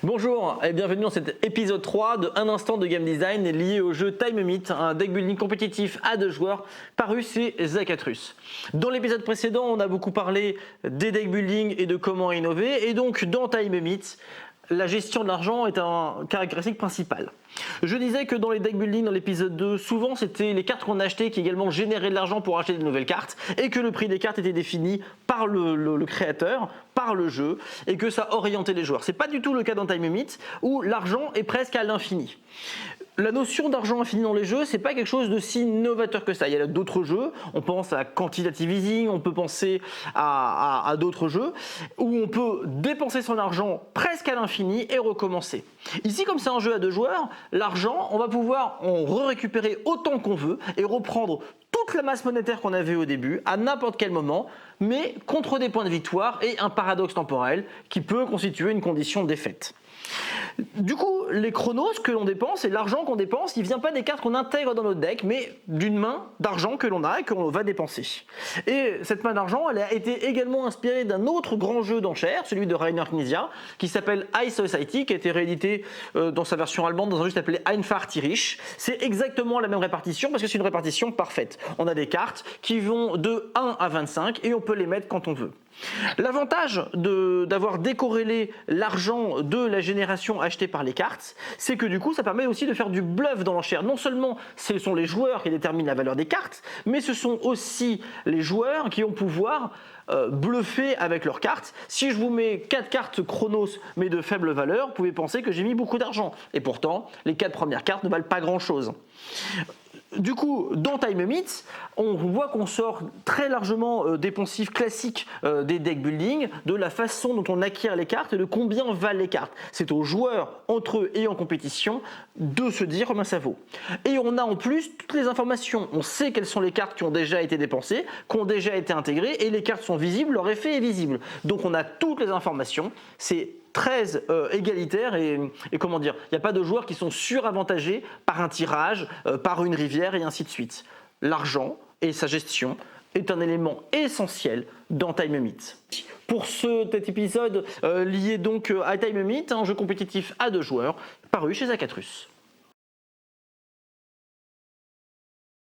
Bonjour et bienvenue dans cet épisode 3 de Un instant de game design lié au jeu Time Meet, un deck building compétitif à 2 joueurs paru chez Zacatrus. Dans l'épisode précédent, on a beaucoup parlé des deck building et de comment innover, et donc dans Time Meet, la gestion de l'argent est un caractéristique principal. Je disais que dans les deck building, dans l'épisode 2, souvent c'était les cartes qu'on achetait qui également généraient de l'argent pour acheter de nouvelles cartes, et que le prix des cartes était défini par le créateur, par le jeu, et que ça orientait les joueurs. C'est pas du tout le cas dans Time Meet, où l'argent est presque à l'infini. La notion d'argent infini dans les jeux, c'est pas quelque chose de si novateur que ça. Il y a d'autres jeux, on pense à quantitative easing, on peut penser à d'autres jeux où on peut dépenser son argent presque à l'infini et recommencer. Ici, comme c'est un jeu à 2 joueurs, l'argent, on va pouvoir en récupérer autant qu'on veut et reprendre toute la masse monétaire qu'on avait au début à n'importe quel moment, mais contre des points de victoire et un paradoxe temporel qui peut constituer une condition de défaite. Du coup, les chronos que l'on dépense et l'argent qu'on dépense, il ne vient pas des cartes qu'on intègre dans notre deck, mais d'une main d'argent que l'on a et que l'on va dépenser. Et cette main d'argent, elle a été également inspirée d'un autre grand jeu d'enchères, celui de Rainer Knizia, qui s'appelle High Society, qui a été réédité dans sa version allemande dans un jeu qui s'appelait Einfach Irish. C'est exactement la même répartition parce que c'est une répartition parfaite. On a des cartes qui vont de 1 à 25 et on peut les mettre quand on veut. L'avantage d'avoir décorrélé l'argent de la génération achetée par les cartes, c'est que du coup ça permet aussi de faire du bluff dans l'enchère. Non seulement ce sont les joueurs qui déterminent la valeur des cartes, mais ce sont aussi les joueurs qui vont pouvoir bluffer avec leurs cartes. Si je vous mets 4 cartes Chronos mais de faible valeur, vous pouvez penser que j'ai mis beaucoup d'argent. Et pourtant, les 4 premières cartes ne valent pas grand chose. Du coup, dans Time Meet, on voit qu'on sort très largement des poncifs classiques des deck building, de la façon dont on acquiert les cartes et de combien valent les cartes. C'est aux joueurs, entre eux et en compétition, de se dire combien ça vaut. Et on a en plus toutes les informations. On sait quelles sont les cartes qui ont déjà été dépensées, qui ont déjà été intégrées, et les cartes sont visibles, leur effet est visible. Donc on a toutes les informations. C'est très égalitaire et comment dire, il n'y a pas de joueurs qui sont suravantagés par un tirage, par une rivière et ainsi de suite. L'argent et sa gestion est un élément essentiel dans Time Meet. Pour cet épisode lié donc à Time Meet, un jeu compétitif à 2 joueurs paru chez Zacatrus.